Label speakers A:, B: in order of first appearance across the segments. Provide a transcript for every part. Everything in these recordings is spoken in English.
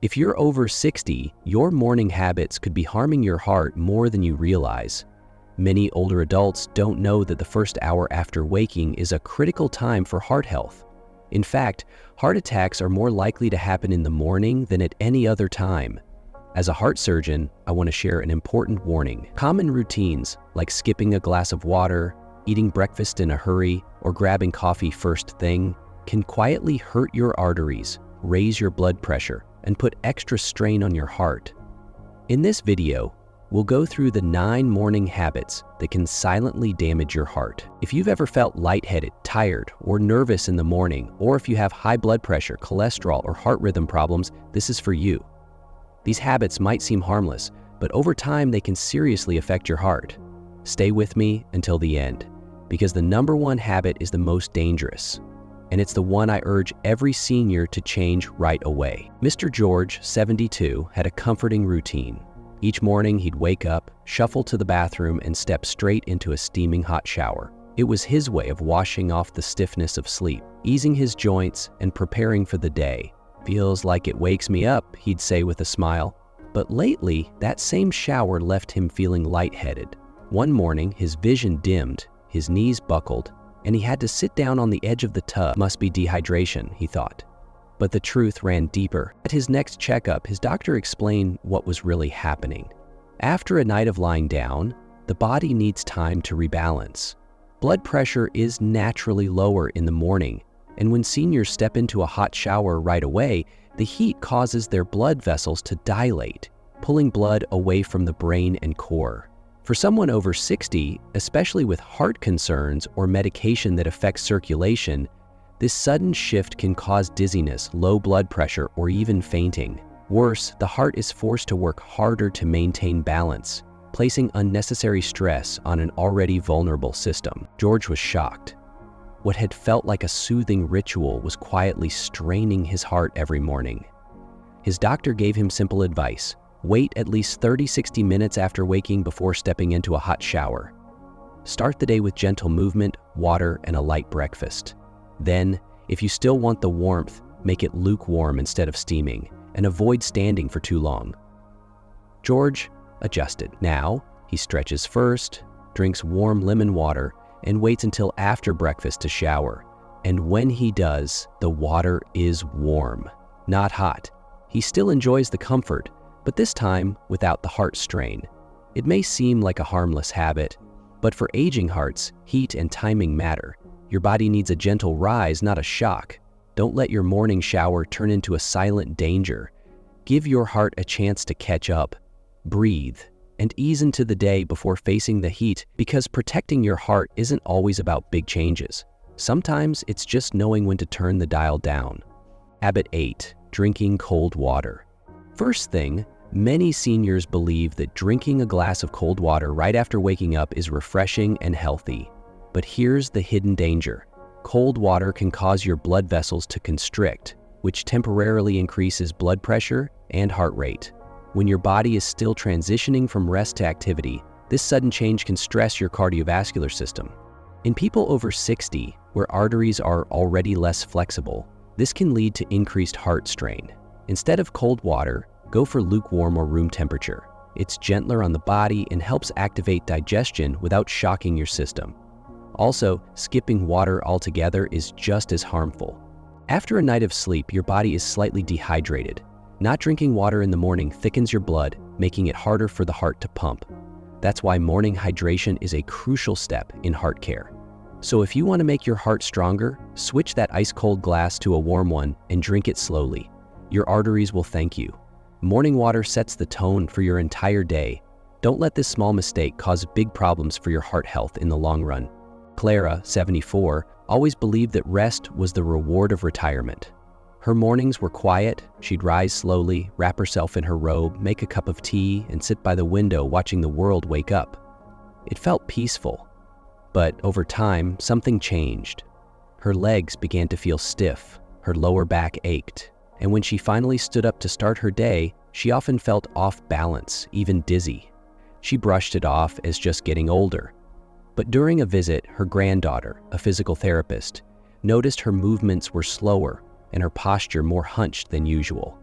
A: If you're over 60, your morning habits could be harming your heart more than you realize. Many older adults don't know that the first hour after waking is a critical time for heart health. In fact, heart attacks are more likely to happen in the morning than at any other time. As a heart surgeon, I want to share an important warning. Common routines like skipping a glass of water, eating breakfast in a hurry, or grabbing coffee first thing can quietly hurt your arteries, raise your blood pressure, and put extra strain on your heart. In this video, we'll go through the 9 morning habits that can silently damage your heart. If you've ever felt lightheaded, tired, or nervous in the morning, or if you have high blood pressure, cholesterol, or heart rhythm problems, this is for you. These habits might seem harmless, but over time they can seriously affect your heart. Stay with me until the end, because the number 1 habit is the most dangerous, and it's the one I urge every senior to change right away. Mr. George, 72, had a comforting routine. Each morning he'd wake up, shuffle to the bathroom, and step straight into a steaming hot shower. It was his way of washing off the stiffness of sleep, easing his joints, and preparing for the day. "Feels like it wakes me up," he'd say with a smile. But lately, that same shower left him feeling lightheaded. One morning, his vision dimmed, his knees buckled, and he had to sit down on the edge of the tub. Must be dehydration, he thought. But the truth ran deeper. At his next checkup, his doctor explained what was really happening. After a night of lying down, the body needs time to rebalance. Blood pressure is naturally lower in the morning, and when seniors step into a hot shower right away, the heat causes their blood vessels to dilate, pulling blood away from the brain and core. For someone over 60, especially with heart concerns or medication that affects circulation, this sudden shift can cause dizziness, low blood pressure, or even fainting. Worse, the heart is forced to work harder to maintain balance, placing unnecessary stress on an already vulnerable system. George was shocked. What had felt like a soothing ritual was quietly straining his heart every morning. His doctor gave him simple advice: wait at least 30-60 minutes after waking before stepping into a hot shower. Start the day with gentle movement, water, and a light breakfast. Then, if you still want the warmth, make it lukewarm instead of steaming, and avoid standing for too long. George adjusted. Now, he stretches first, drinks warm lemon water, and waits until after breakfast to shower. And when he does, the water is warm, not hot. He still enjoys the comfort, but this time without the heart strain. It may seem like a harmless habit, but for aging hearts, heat and timing matter. Your body needs a gentle rise, not a shock. Don't let your morning shower turn into a silent danger. Give your heart a chance to catch up, breathe, and ease into the day before facing the heat, because protecting your heart isn't always about big changes. Sometimes it's just knowing when to turn the dial down. Habit 8. Drinking cold water. First thing, many seniors believe that drinking a glass of cold water right after waking up is refreshing and healthy. But here's the hidden danger. Cold water can cause your blood vessels to constrict, which temporarily increases blood pressure and heart rate. When your body is still transitioning from rest to activity, this sudden change can stress your cardiovascular system. In people over 60, where arteries are already less flexible, this can lead to increased heart strain. Instead of cold water, go for lukewarm or room temperature. It's gentler on the body and helps activate digestion without shocking your system. Also, skipping water altogether is just as harmful. After a night of sleep, your body is slightly dehydrated. Not drinking water in the morning thickens your blood, making it harder for the heart to pump. That's why morning hydration is a crucial step in heart care. So if you want to make your heart stronger, switch that ice-cold glass to a warm one and drink it slowly. Your arteries will thank you. Morning water sets the tone for your entire day. Don't let this small mistake cause big problems for your heart health in the long run. Clara, 74, always believed that rest was the reward of retirement. Her mornings were quiet. She'd rise slowly, wrap herself in her robe, make a cup of tea, and sit by the window watching the world wake up. It felt peaceful. But over time, something changed. Her legs began to feel stiff, her lower back ached, and when she finally stood up to start her day, she often felt off balance, even dizzy. She brushed it off as just getting older. But during a visit, her granddaughter, a physical therapist, noticed her movements were slower and her posture more hunched than usual.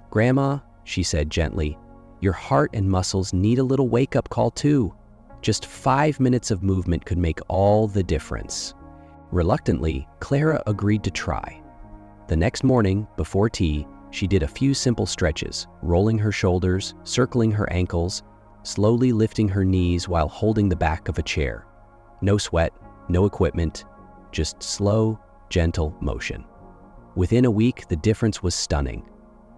A: "Grandma," she said gently, "your heart and muscles need a little wake-up call too. Just 5 minutes of movement could make all the difference." Reluctantly, Clara agreed to try. The next morning, before tea, she did a few simple stretches, rolling her shoulders, circling her ankles, slowly lifting her knees while holding the back of a chair. No sweat, no equipment, just slow, gentle motion. Within a week, the difference was stunning.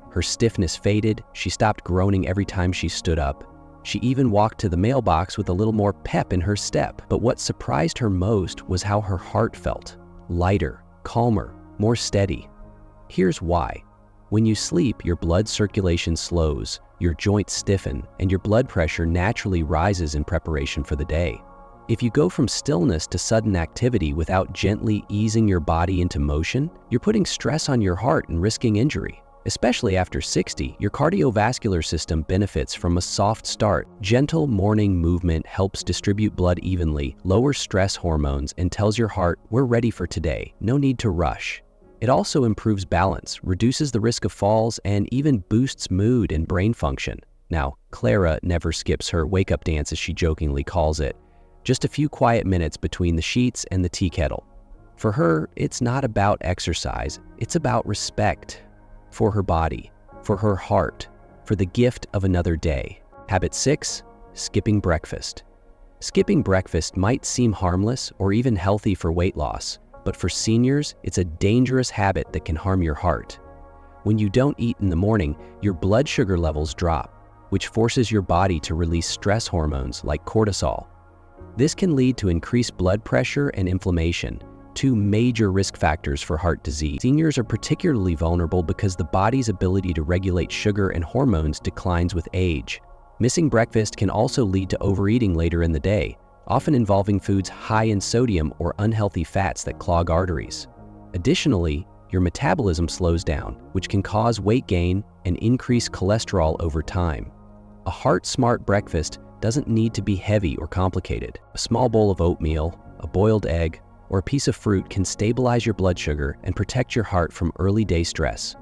A: Her stiffness faded, she stopped groaning every time she stood up. She even walked to the mailbox with a little more pep in her step. But what surprised her most was how her heart felt. Lighter, calmer, more steady. Here's why. When you sleep, your blood circulation slows, your joints stiffen, and your blood pressure naturally rises in preparation for the day. If you go from stillness to sudden activity without gently easing your body into motion, you're putting stress on your heart and risking injury. Especially after 60, your cardiovascular system benefits from a soft start. Gentle morning movement helps distribute blood evenly, lowers stress hormones, and tells your heart, "We're ready for today, no need to rush." It also improves balance, reduces the risk of falls, and even boosts mood and brain function. Now, Clara never skips her wake-up dance, as she jokingly calls it. Just a few quiet minutes between the sheets and the tea kettle. For her, it's not about exercise, it's about respect. For her body, for her heart, for the gift of another day. Habit 6, skipping breakfast. Skipping breakfast might seem harmless or even healthy for weight loss, but for seniors, it's a dangerous habit that can harm your heart. When you don't eat in the morning, your blood sugar levels drop, which forces your body to release stress hormones like cortisol. This can lead to increased blood pressure and inflammation, two major risk factors for heart disease. Seniors are particularly vulnerable because the body's ability to regulate sugar and hormones declines with age. Missing breakfast can also lead to overeating later in the day, often involving foods high in sodium or unhealthy fats that clog arteries. Additionally, your metabolism slows down, which can cause weight gain and increase cholesterol over time. A heart-smart breakfast doesn't need to be heavy or complicated. A small bowl of oatmeal, a boiled egg, or a piece of fruit can stabilize your blood sugar and protect your heart from early day stress.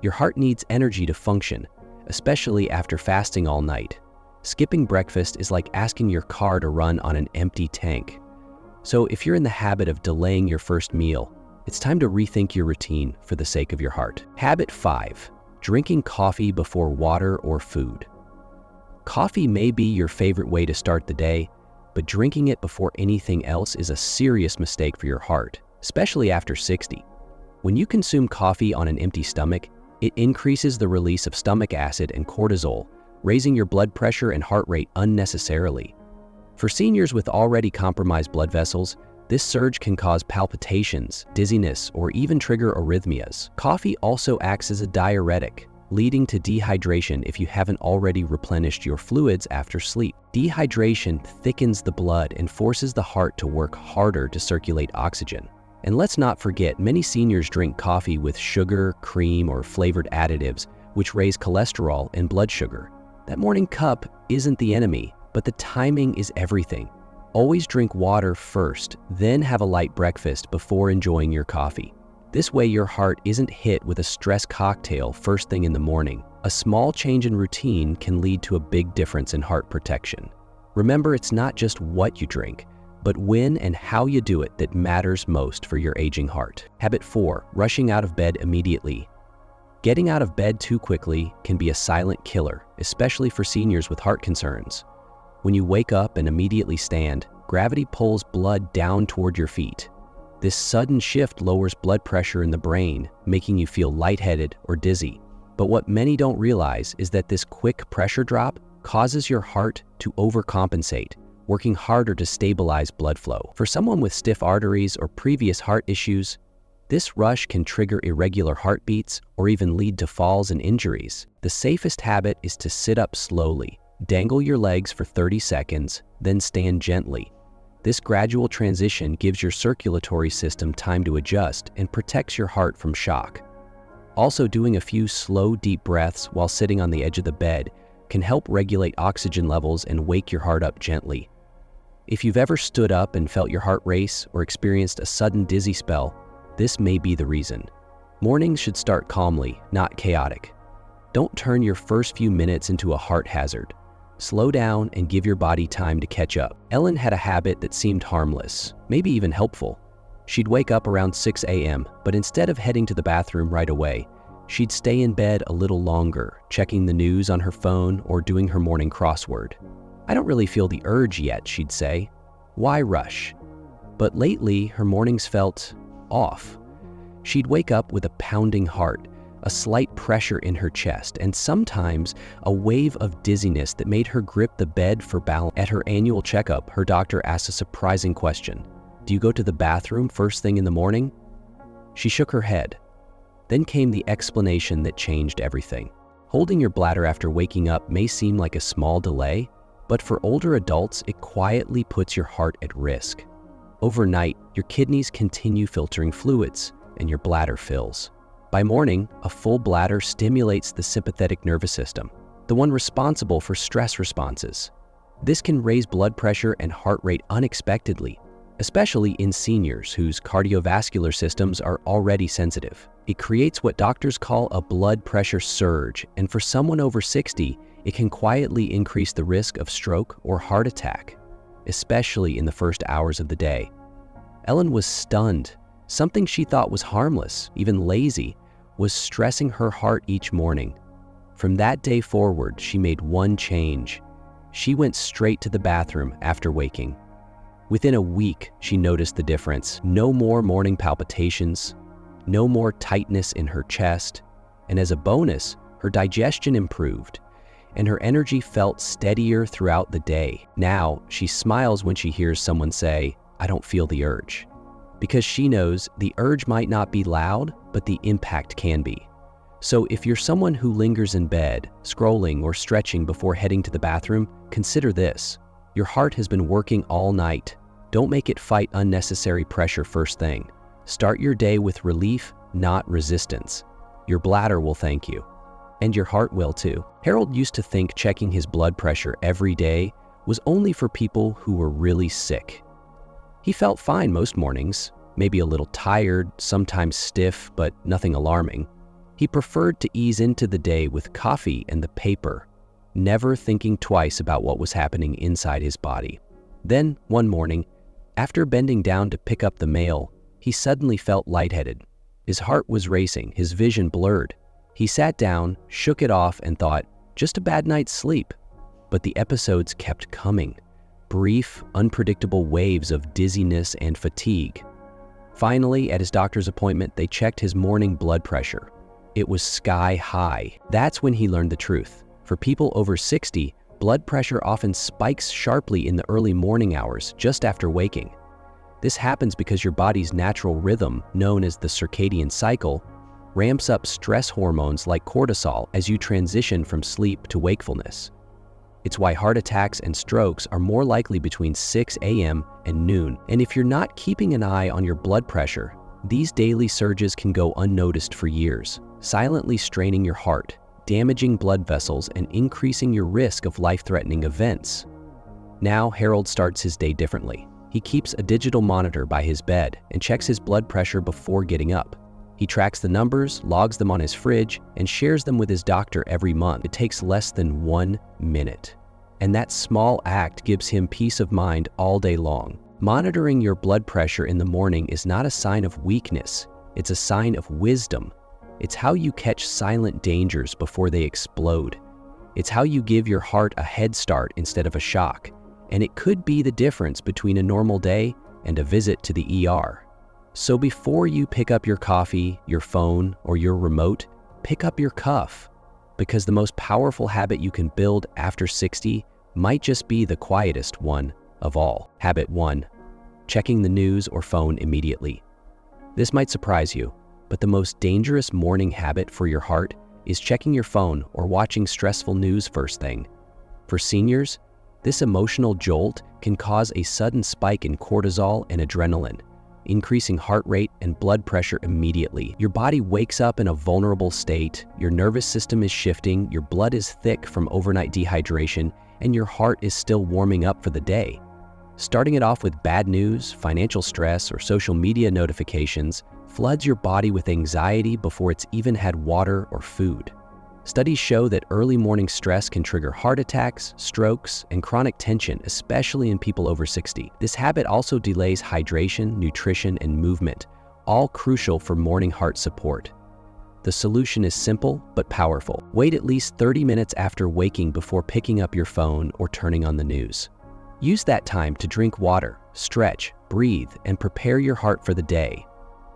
A: Your heart needs energy to function, especially after fasting all night. Skipping breakfast is like asking your car to run on an empty tank. So if you're in the habit of delaying your first meal, it's time to rethink your routine for the sake of your heart. Habit 5, drinking coffee before water or food. Coffee may be your favorite way to start the day, but drinking it before anything else is a serious mistake for your heart, especially after 60. When you consume coffee on an empty stomach, it increases the release of stomach acid and cortisol, raising your blood pressure and heart rate unnecessarily. For seniors with already compromised blood vessels, this surge can cause palpitations, dizziness, or even trigger arrhythmias. Coffee also acts as a diuretic, leading to dehydration if you haven't already replenished your fluids after sleep. Dehydration thickens the blood and forces the heart to work harder to circulate oxygen. And let's not forget, many seniors drink coffee with sugar, cream, or flavored additives, which raise cholesterol and blood sugar. That morning cup isn't the enemy, but the timing is everything. Always drink water first, then have a light breakfast before enjoying your coffee. This way your heart isn't hit with a stress cocktail first thing in the morning. A small change in routine can lead to a big difference in heart protection. Remember, it's not just what you drink, but when and how you do it that matters most for your aging heart. Habit 4, rushing out of bed immediately. Getting out of bed too quickly can be a silent killer, especially for seniors with heart concerns. When you wake up and immediately stand, gravity pulls blood down toward your feet. This sudden shift lowers blood pressure in the brain, making you feel lightheaded or dizzy. But what many don't realize is that this quick pressure drop causes your heart to overcompensate, working harder to stabilize blood flow. For someone with stiff arteries or previous heart issues, this rush can trigger irregular heartbeats or even lead to falls and injuries. The safest habit is to sit up slowly, dangle your legs for 30 seconds, then stand gently. This gradual transition gives your circulatory system time to adjust and protects your heart from shock. Also, doing a few slow, deep breaths while sitting on the edge of the bed can help regulate oxygen levels and wake your heart up gently. If you've ever stood up and felt your heart race or experienced a sudden dizzy spell, this may be the reason. Mornings should start calmly, not chaotic. Don't turn your first few minutes into a heart hazard. Slow down and give your body time to catch up. Ellen had a habit that seemed harmless, maybe even helpful. She'd wake up around 6 a.m., but instead of heading to the bathroom right away, she'd stay in bed a little longer, checking the news on her phone or doing her morning crossword. "I don't really feel the urge yet," she'd say. "Why rush?" But lately, her mornings felt off. She'd wake up with a pounding heart, a slight pressure in her chest, and sometimes a wave of dizziness that made her grip the bed for balance. At her annual checkup, her doctor asked a surprising question. "Do you go to the bathroom first thing in the morning?" She shook her head. Then came the explanation that changed everything. Holding your bladder after waking up may seem like a small delay, but for older adults, it quietly puts your heart at risk. Overnight, your kidneys continue filtering fluids, and your bladder fills. By morning, a full bladder stimulates the sympathetic nervous system, the one responsible for stress responses. This can raise blood pressure and heart rate unexpectedly, especially in seniors whose cardiovascular systems are already sensitive. It creates what doctors call a blood pressure surge, and for someone over 60, it can quietly increase the risk of stroke or heart attack, especially in the first hours of the day. Ellen was stunned. Something she thought was harmless, even lazy, was stressing her heart each morning. From that day forward, she made one change. She went straight to the bathroom after waking. Within a week, she noticed the difference. No more morning palpitations, no more tightness in her chest, and as a bonus, her digestion improved, and her energy felt steadier throughout the day. Now, she smiles when she hears someone say, "I don't feel the urge," because she knows the urge might not be loud, but the impact can be. So if you're someone who lingers in bed, scrolling or stretching before heading to the bathroom, consider this. Your heart has been working all night. Don't make it fight unnecessary pressure first thing. Start your day with relief, not resistance. Your bladder will thank you. And your heart will too. Harold used to think checking his blood pressure every day was only for people who were really sick. He felt fine most mornings, maybe a little tired, sometimes stiff, but nothing alarming. He preferred to ease into the day with coffee and the paper, never thinking twice about what was happening inside his body. Then, one morning, after bending down to pick up the mail, he suddenly felt lightheaded. His heart was racing, his vision blurred. He sat down, shook it off, and thought, just a bad night's sleep. But the episodes kept coming. Brief, unpredictable waves of dizziness and fatigue. Finally, at his doctor's appointment, they checked his morning blood pressure. It was sky high. That's when he learned the truth. For people over 60, blood pressure often spikes sharply in the early morning hours, just after waking. This happens because your body's natural rhythm, known as the circadian cycle, ramps up stress hormones like cortisol as you transition from sleep to wakefulness. It's why heart attacks and strokes are more likely between 6 a.m. and noon. And if you're not keeping an eye on your blood pressure, these daily surges can go unnoticed for years, silently straining your heart, damaging blood vessels, and increasing your risk of life-threatening events. Now, Harold starts his day differently. He keeps a digital monitor by his bed and checks his blood pressure before getting up. He tracks the numbers, logs them on his fridge, and shares them with his doctor every month. It takes less than 1 minute. And that small act gives him peace of mind all day long. Monitoring your blood pressure in the morning is not a sign of weakness. It's a sign of wisdom. It's how you catch silent dangers before they explode. It's how you give your heart a head start instead of a shock. And it could be the difference between a normal day and a visit to the ER. So before you pick up your coffee, your phone, or your remote, pick up your cuff. Because the most powerful habit you can build after 60 might just be the quietest one of all. Habit 1. Checking the news or phone immediately. This might surprise you, but the most dangerous morning habit for your heart is checking your phone or watching stressful news first thing. For seniors, this emotional jolt can cause a sudden spike in cortisol and adrenaline, increasing heart rate and blood pressure immediately. Your body wakes up in a vulnerable state, your nervous system is shifting, your blood is thick from overnight dehydration, and your heart is still warming up for the day. Starting it off with bad news, financial stress, or social media notifications floods your body with anxiety before it's even had water or food. Studies show that early morning stress can trigger heart attacks, strokes, and chronic tension, especially in people over 60. This habit also delays hydration, nutrition, and movement, all crucial for morning heart support. The solution is simple but powerful. Wait at least 30 minutes after waking before picking up your phone or turning on the news. Use that time to drink water, stretch, breathe, and prepare your heart for the day.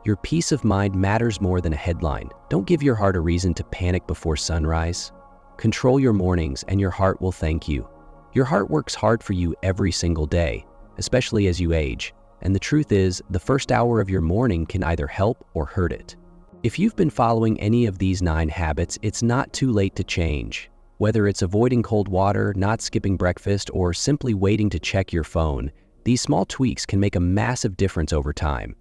A: Your peace of mind matters more than a headline. Don't give your heart a reason to panic before sunrise. Control your mornings and your heart will thank you. Your heart works hard for you every single day, especially as you age. And the truth is, the first hour of your morning can either help or hurt it. If you've been following any of these 9 habits, it's not too late to change. Whether it's avoiding cold water, not skipping breakfast, or simply waiting to check your phone, these small tweaks can make a massive difference over time.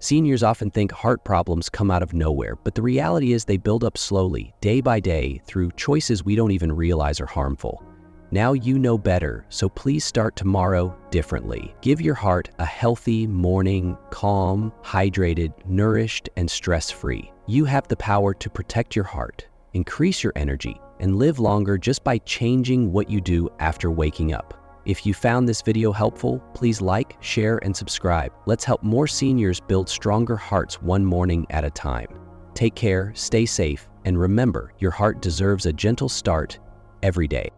A: Seniors often think heart problems come out of nowhere, but the reality is they build up slowly, day by day, through choices we don't even realize are harmful. Now you know better, so please start tomorrow differently. Give your heart a healthy morning, calm, hydrated, nourished, and stress-free. You have the power to protect your heart, increase your energy, and live longer just by changing what you do after waking up. If you found this video helpful, please like, share, and subscribe. Let's help more seniors build stronger hearts one morning at a time. Take care, stay safe, and remember, your heart deserves a gentle start every day.